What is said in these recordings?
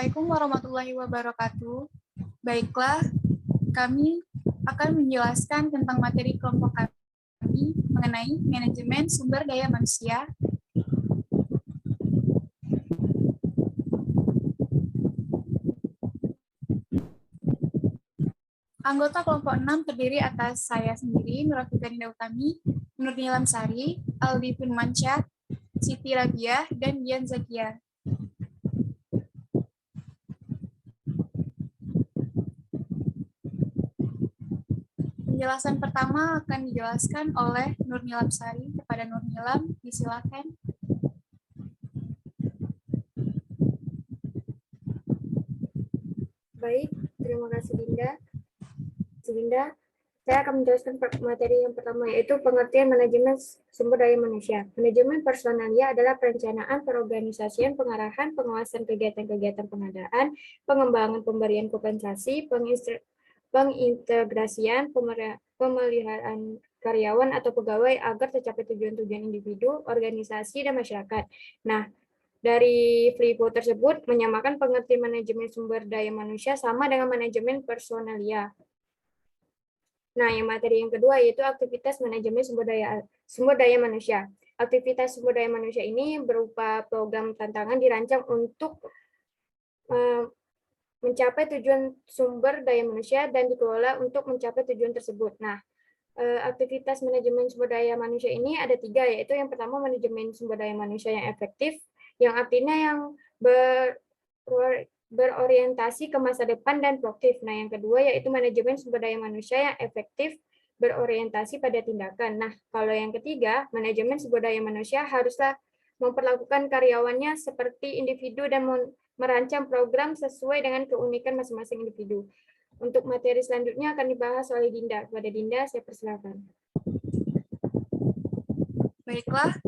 Assalamualaikum warahmatullahi wabarakatuh. Baiklah, kami akan menjelaskan tentang materi kelompok kami mengenai manajemen sumber daya manusia. Anggota kelompok 6 terdiri atas saya sendiri, Nur Afifah Utami, Nur Nilam Sari, Aldi Firmansyah, Siti Rabiah, dan Dian Zakia. Penjelasan pertama akan dijelaskan oleh Nur Nilam Sari. Kepada Nur Nilam, disilakan. Baik, terima kasih Dinda. Saya akan menjelaskan materi yang pertama, yaitu pengertian manajemen sumber daya manusia. Manajemen personalia adalah perencanaan, perorganisasian, pengarahan, pengawasan kegiatan-kegiatan pengadaan, pengembangan pemberian kompensasi, pengintegrasian, pemeliharaan karyawan atau pegawai agar tercapai tujuan-tujuan individu, organisasi, dan masyarakat. Nah, dari FLIPO tersebut menyamakan pengertian manajemen sumber daya manusia sama dengan manajemen personalia. Nah, yang materi yang kedua yaitu aktivitas manajemen sumber daya manusia. Aktivitas sumber daya manusia ini berupa program tantangan dirancang untuk mencapai tujuan sumber daya manusia dan dikelola untuk mencapai tujuan tersebut. Nah, aktivitas manajemen sumber daya manusia ini ada 3, yaitu yang pertama manajemen sumber daya manusia yang efektif, yang artinya yang berorientasi ke masa depan dan proaktif. Nah, yang kedua yaitu manajemen sumber daya manusia yang efektif, berorientasi pada tindakan. Nah, kalau yang ketiga, manajemen sumber daya manusia haruslah memperlakukan karyawannya seperti individu dan merancang program sesuai dengan keunikan masing-masing individu. Untuk materi selanjutnya akan dibahas oleh Dinda. Kepada Dinda, saya persilakan. Baiklah,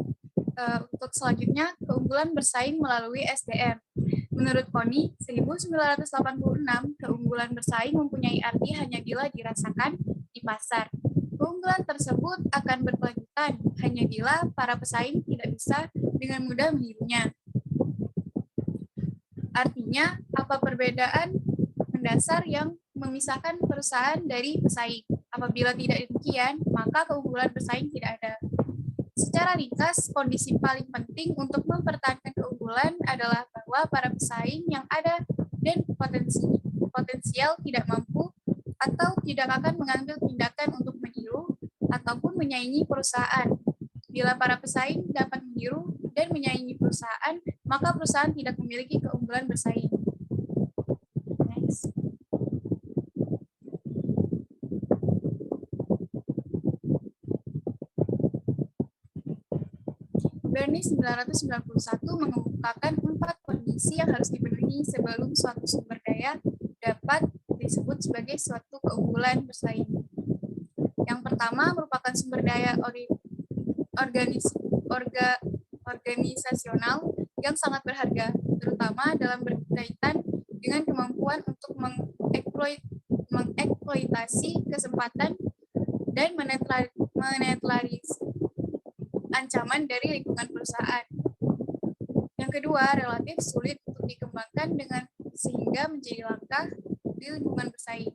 untuk selanjutnya, keunggulan bersaing melalui SDM. Menurut Koni, 1986, keunggulan bersaing mempunyai arti hanya bila dirasakan di pasar. Keunggulan tersebut akan berkelanjutan hanya bila para pesaing tidak bisa dengan mudah menirunya. Artinya, apa perbedaan mendasar yang memisahkan perusahaan dari pesaing? Apabila tidak demikian, maka keunggulan bersaing tidak ada. Secara ringkas, kondisi paling penting untuk mempertahankan keunggulan adalah bahwa para pesaing yang ada dan potensial tidak mampu atau tidak akan mengambil tindakan untuk meniru ataupun menyaingi perusahaan. Bila para pesaing dapat meniru dan menyaingi perusahaan, maka perusahaan tidak memiliki keunggulan bersaing. Next. Bernie 1991 mengemukakan 4 kondisi yang harus dipenuhi sebelum suatu sumber daya dapat disebut sebagai suatu keunggulan bersaing. Yang pertama merupakan sumber daya organisasional yang sangat berharga, terutama dalam berkaitan dengan kemampuan untuk mengeksploitasi kesempatan dan menetralisir ancaman dari lingkungan perusahaan. Yang kedua, relatif sulit untuk dikembangkan sehingga menjadi langka di lingkungan bersaing.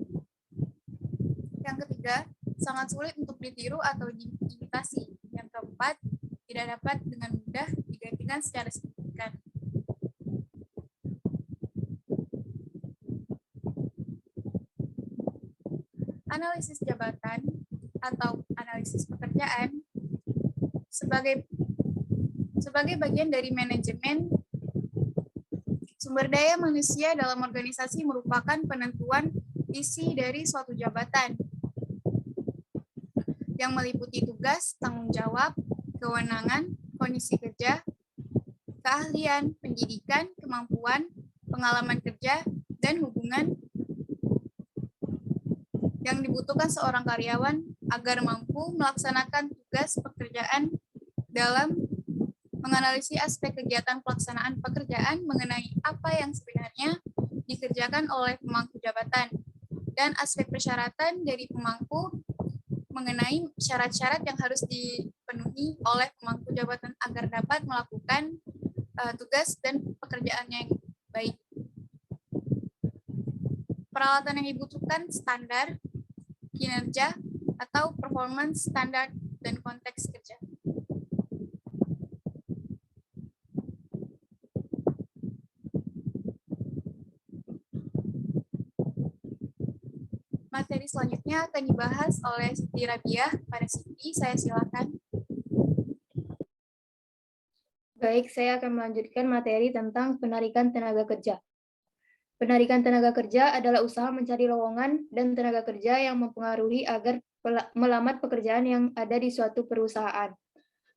Yang ketiga, sangat sulit untuk ditiru atau diimitasi. Yang keempat, tidak dapat dengan mudah digantikan secara signifikan. Analisis jabatan atau analisis pekerjaan sebagai bagian dari manajemen sumber daya manusia dalam organisasi merupakan penentuan visi dari suatu jabatan yang meliputi tugas, tanggung jawab, kewenangan, kondisi kerja, keahlian, pendidikan, kemampuan, pengalaman kerja, dan hubungan yang dibutuhkan seorang karyawan agar mampu melaksanakan tugas pekerjaan dalam menganalisis aspek kegiatan pelaksanaan pekerjaan mengenai apa yang sebenarnya dikerjakan oleh pemangku jabatan dan aspek persyaratan dari pemangku mengenai syarat-syarat yang harus dipenuhi oleh pemangku jabatan agar dapat melakukan tugas dan pekerjaannya yang baik. Peralatan yang dibutuhkan standar, kinerja, atau performance standar, dan konteks kerja. Materi selanjutnya akan dibahas oleh Siti Rabiah. Pada Siti, saya silakan. Baik, saya akan melanjutkan materi tentang penarikan tenaga kerja. Penarikan tenaga kerja adalah usaha mencari lowongan dan tenaga kerja yang mempengaruhi agar melamar pekerjaan yang ada di suatu perusahaan.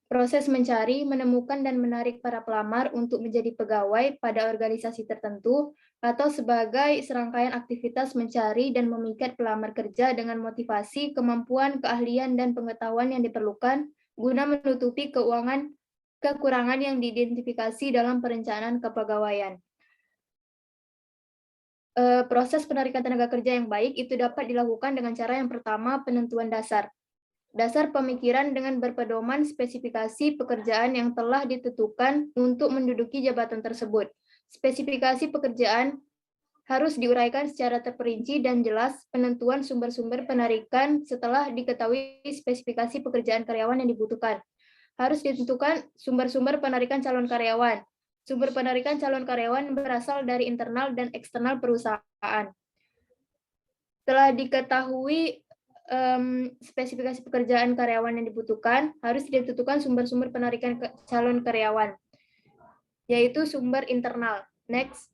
Proses mencari, menemukan, dan menarik para pelamar untuk menjadi pegawai pada organisasi tertentu atau sebagai serangkaian aktivitas mencari dan memikat pelamar kerja dengan motivasi, kemampuan, keahlian, dan pengetahuan yang diperlukan guna menutupi kekurangan yang diidentifikasi dalam perencanaan kepegawaian. Proses penarikan tenaga kerja yang baik itu dapat dilakukan dengan cara yang pertama, penentuan dasar. Dasar pemikiran dengan berpedoman spesifikasi pekerjaan yang telah ditentukan untuk menduduki jabatan tersebut. Spesifikasi pekerjaan harus diuraikan secara terperinci dan jelas. Penentuan sumber-sumber penarikan setelah diketahui spesifikasi pekerjaan karyawan yang dibutuhkan. Harus ditentukan sumber-sumber penarikan calon karyawan. Sumber penarikan calon karyawan berasal dari internal dan eksternal perusahaan. Setelah diketahui spesifikasi pekerjaan karyawan yang dibutuhkan, harus ditentukan sumber-sumber penarikan calon karyawan, yaitu sumber internal. Next.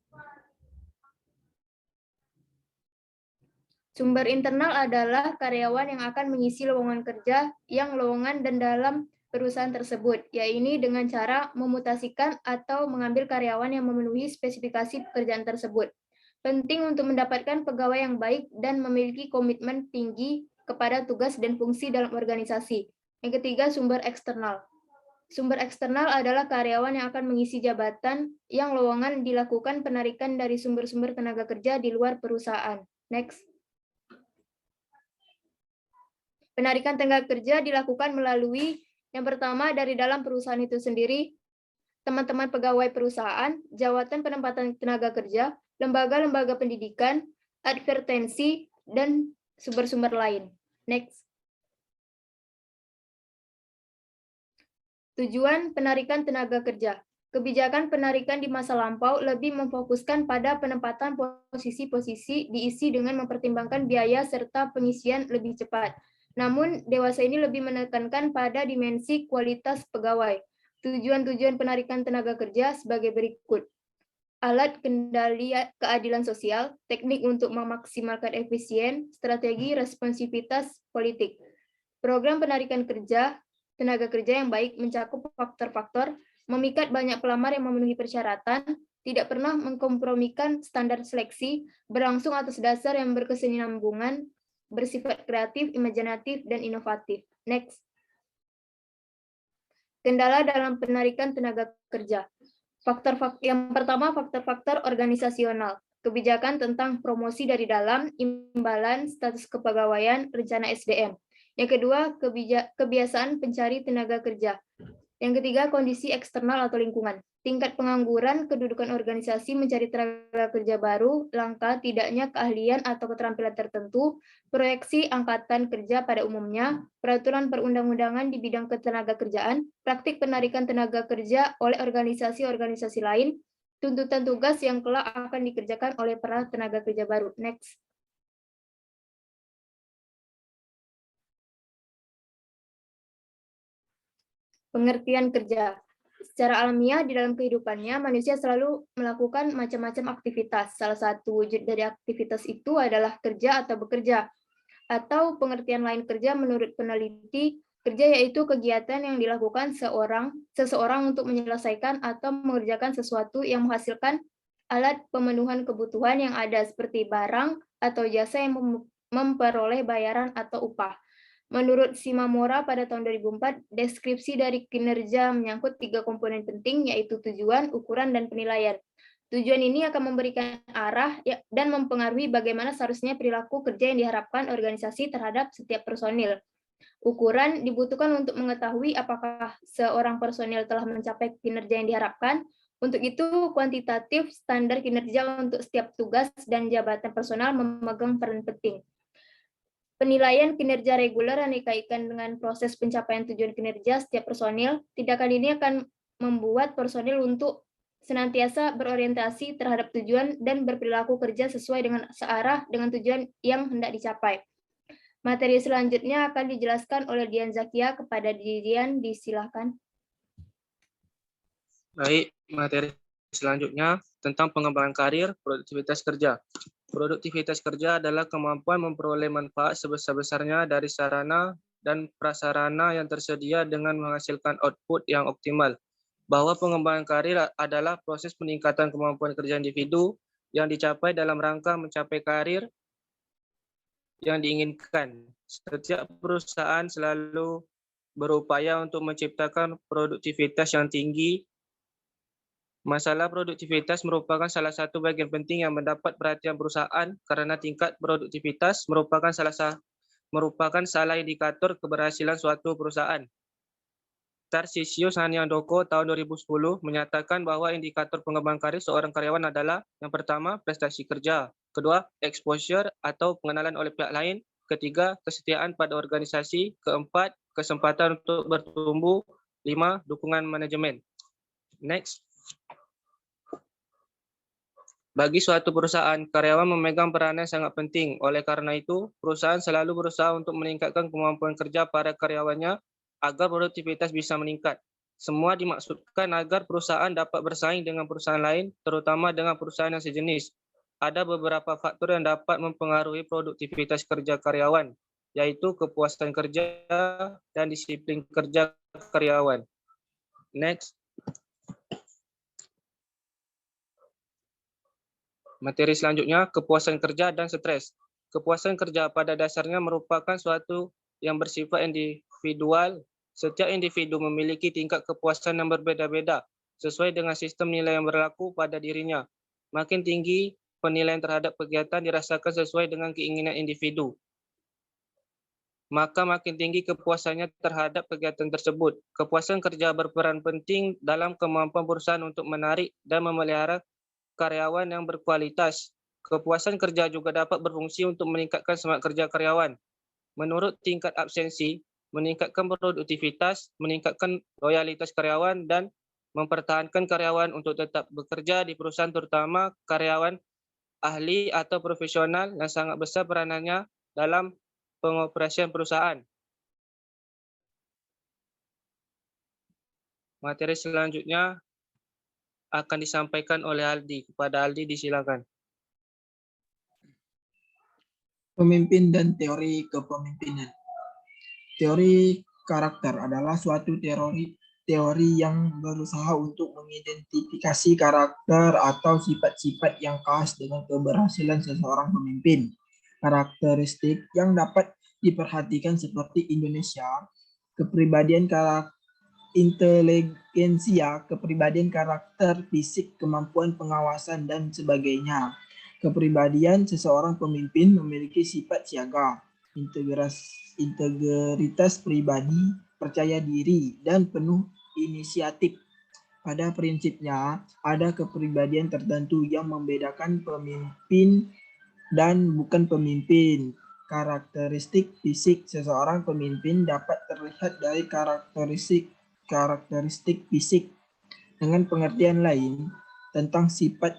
Sumber internal adalah karyawan yang akan mengisi lowongan kerja yang lowongan dan dalam perusahaan tersebut, yaitu dengan cara memutasikan atau mengambil karyawan yang memenuhi spesifikasi pekerjaan tersebut. Penting untuk mendapatkan pegawai yang baik dan memiliki komitmen tinggi kepada tugas dan fungsi dalam organisasi. Yang ketiga, sumber eksternal. Sumber eksternal adalah karyawan yang akan mengisi jabatan yang lowongan dilakukan penarikan dari sumber-sumber tenaga kerja di luar perusahaan. Next. Penarikan tenaga kerja dilakukan melalui yang pertama dari dalam perusahaan itu sendiri, teman-teman pegawai perusahaan, jawatan penempatan tenaga kerja, lembaga-lembaga pendidikan, advertensi, dan sumber-sumber lain. Next. Tujuan penarikan tenaga kerja. Kebijakan penarikan di masa lampau lebih memfokuskan pada penempatan posisi-posisi diisi dengan mempertimbangkan biaya serta pengisian lebih cepat. Namun, dewasa ini lebih menekankan pada dimensi kualitas pegawai. Tujuan-tujuan penarikan tenaga kerja sebagai berikut. Alat kendali keadilan sosial, teknik untuk memaksimalkan efisien, strategi responsivitas politik. Program penarikan tenaga kerja yang baik mencakup faktor-faktor, memikat banyak pelamar yang memenuhi persyaratan, tidak pernah mengkompromikan standar seleksi, berlangsung atas dasar yang berkesinambungan, bersifat kreatif, imajinatif, dan inovatif. Next. Kendala dalam penarikan tenaga kerja. Yang pertama, faktor-faktor organisasional. Kebijakan tentang promosi dari dalam, imbalan, status kepegawaian, rencana SDM. Yang kedua, kebiasaan pencari tenaga kerja. Yang ketiga, kondisi eksternal atau lingkungan. Tingkat pengangguran, kedudukan organisasi mencari tenaga kerja baru, langka tidaknya keahlian atau keterampilan tertentu, proyeksi angkatan kerja pada umumnya, peraturan perundang-undangan di bidang ketenaga kerjaan, praktik penarikan tenaga kerja oleh organisasi-organisasi lain, tuntutan tugas yang kelak akan dikerjakan oleh para tenaga kerja baru. Next. Pengertian kerja. Secara alamiah di dalam kehidupannya, manusia selalu melakukan macam-macam aktivitas. Salah satu wujud dari aktivitas itu adalah kerja atau bekerja. Atau pengertian lain kerja menurut peneliti, kerja yaitu kegiatan yang dilakukan seseorang untuk menyelesaikan atau mengerjakan sesuatu yang menghasilkan alat pemenuhan kebutuhan yang ada seperti barang atau jasa yang memperoleh bayaran atau upah. Menurut Shimamura pada tahun 2004, deskripsi dari kinerja menyangkut 3 komponen penting, yaitu tujuan, ukuran, dan penilaian. Tujuan ini akan memberikan arah dan mempengaruhi bagaimana seharusnya perilaku kerja yang diharapkan organisasi terhadap setiap personil. Ukuran dibutuhkan untuk mengetahui apakah seorang personil telah mencapai kinerja yang diharapkan. Untuk itu, kuantitatif standar kinerja untuk setiap tugas dan jabatan personal memegang peran penting. Penilaian kinerja reguler yang dikaitkan dengan proses pencapaian tujuan kinerja setiap personil, tindakan ini akan membuat personil untuk senantiasa berorientasi terhadap tujuan dan berperilaku kerja sesuai dengan searah dengan tujuan yang hendak dicapai. Materi selanjutnya akan dijelaskan oleh Dian Zakia. Kepada Dian, disilakan. Baik, materi selanjutnya tentang pengembangan karir, produktivitas kerja. Produktivitas kerja adalah kemampuan memperoleh manfaat sebesar-besarnya dari sarana dan prasarana yang tersedia dengan menghasilkan output yang optimal. Bahwa pengembangan karir adalah proses peningkatan kemampuan kerja individu yang dicapai dalam rangka mencapai karir yang diinginkan. Setiap perusahaan selalu berupaya untuk menciptakan produktivitas yang tinggi. Masalah produktivitas merupakan salah satu bagian penting yang mendapat perhatian perusahaan karena tingkat produktivitas merupakan salah indikator keberhasilan suatu perusahaan. Tarsisius Hanyandoko tahun 2010 menyatakan bahwa indikator pengembangan karir seorang karyawan adalah yang pertama, prestasi kerja, kedua, exposure atau pengenalan oleh pihak lain, ketiga, kesetiaan pada organisasi, keempat, kesempatan untuk bertumbuh, lima, dukungan manajemen. Next. Bagi suatu perusahaan, karyawan memegang peranan sangat penting. Oleh karena itu, perusahaan selalu berusaha untuk meningkatkan kemampuan kerja para karyawannya agar produktivitas bisa meningkat. Semua dimaksudkan agar perusahaan dapat bersaing dengan perusahaan lain, terutama dengan perusahaan yang sejenis. Ada beberapa faktor yang dapat mempengaruhi produktivitas kerja karyawan, yaitu kepuasan kerja dan disiplin kerja karyawan. Next. Materi selanjutnya, kepuasan kerja dan stres. Kepuasan kerja pada dasarnya merupakan suatu yang bersifat individual. Setiap individu memiliki tingkat kepuasan yang berbeda-beda sesuai dengan sistem nilai yang berlaku pada dirinya. Makin tinggi penilaian terhadap kegiatan dirasakan sesuai dengan keinginan individu, maka makin tinggi kepuasannya terhadap kegiatan tersebut. Kepuasan kerja berperan penting dalam kemampuan perusahaan untuk menarik dan memelihara karyawan yang berkualitas. Kepuasan kerja juga dapat berfungsi untuk meningkatkan semangat kerja karyawan. Menurut tingkat absensi, meningkatkan produktivitas, meningkatkan loyalitas karyawan, dan mempertahankan karyawan untuk tetap bekerja di perusahaan, terutama karyawan ahli atau profesional yang sangat besar peranannya dalam pengoperasian perusahaan. Materi selanjutnya akan disampaikan oleh Aldi. Kepada Aldi, disilakan. Pemimpin dan teori kepemimpinan. Teori karakter adalah suatu teori yang berusaha untuk mengidentifikasi karakter atau sifat-sifat yang khas dengan keberhasilan seseorang pemimpin. Karakteristik yang dapat diperhatikan seperti Indonesia, kepribadian inteligensia, kepribadian karakter, fisik, kemampuan pengawasan, dan sebagainya. Kepribadian seseorang pemimpin memiliki sifat siaga, integritas pribadi, percaya diri, dan penuh inisiatif. Pada prinsipnya, ada kepribadian tertentu yang membedakan pemimpin dan bukan pemimpin. Karakteristik fisik seseorang pemimpin dapat terlihat dari karakteristik fisik. Dengan pengertian lain tentang sifat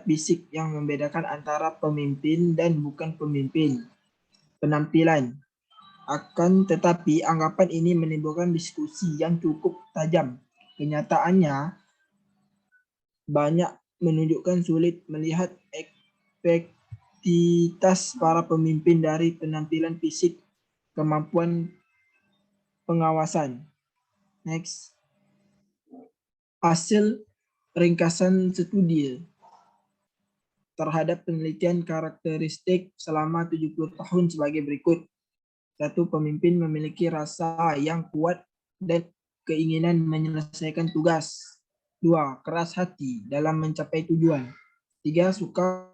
fisik yang membedakan antara pemimpin dan bukan pemimpin. Penampilan. Akan tetapi anggapan ini menimbulkan diskusi yang cukup tajam. Kenyataannya banyak menunjukkan sulit melihat efektivitas para pemimpin dari penampilan fisik, kemampuan pengawasan. Next. Hasil ringkasan studi terhadap penelitian karakteristik selama 70 tahun sebagai berikut. 1. Pemimpin memiliki rasa yang kuat dan keinginan menyelesaikan tugas. 2. Keras hati dalam mencapai tujuan. 3. Suka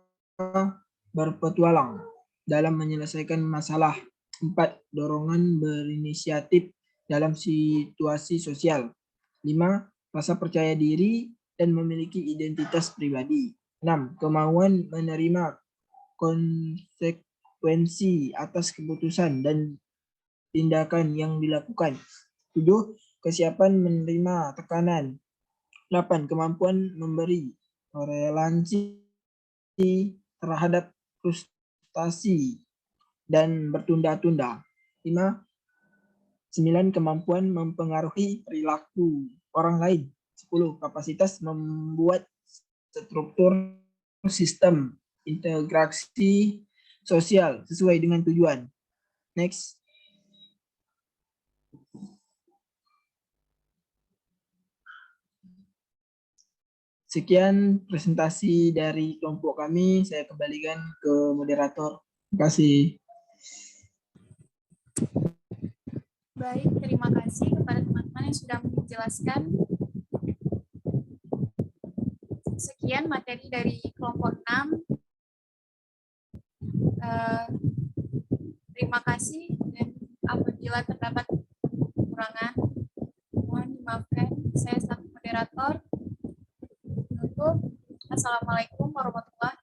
berpetualang dalam menyelesaikan masalah. 4. Dorongan berinisiatif dalam situasi sosial. 5. Rasa percaya diri dan memiliki identitas pribadi. 6. Kemauan menerima konsekuensi atas keputusan dan tindakan yang dilakukan. 7. Kesiapan menerima tekanan. 8. Kemampuan memberi toleransi terhadap frustasi dan bertunda-tunda. 5. 9. Kemampuan mempengaruhi perilaku orang lain. 10. Kapasitas membuat struktur sistem integrasi sosial sesuai dengan tujuan. Next. Sekian presentasi dari kelompok kami. Saya kembalikan ke moderator. Terima kasih. Baik, terima kasih kepada teman-teman yang sudah menjelaskan. Sekian materi dari kelompok 6. Terima kasih, dan apabila terdapat kekurangan, mohon dimaafkan. Saya selaku moderator. Assalamualaikum warahmatullahi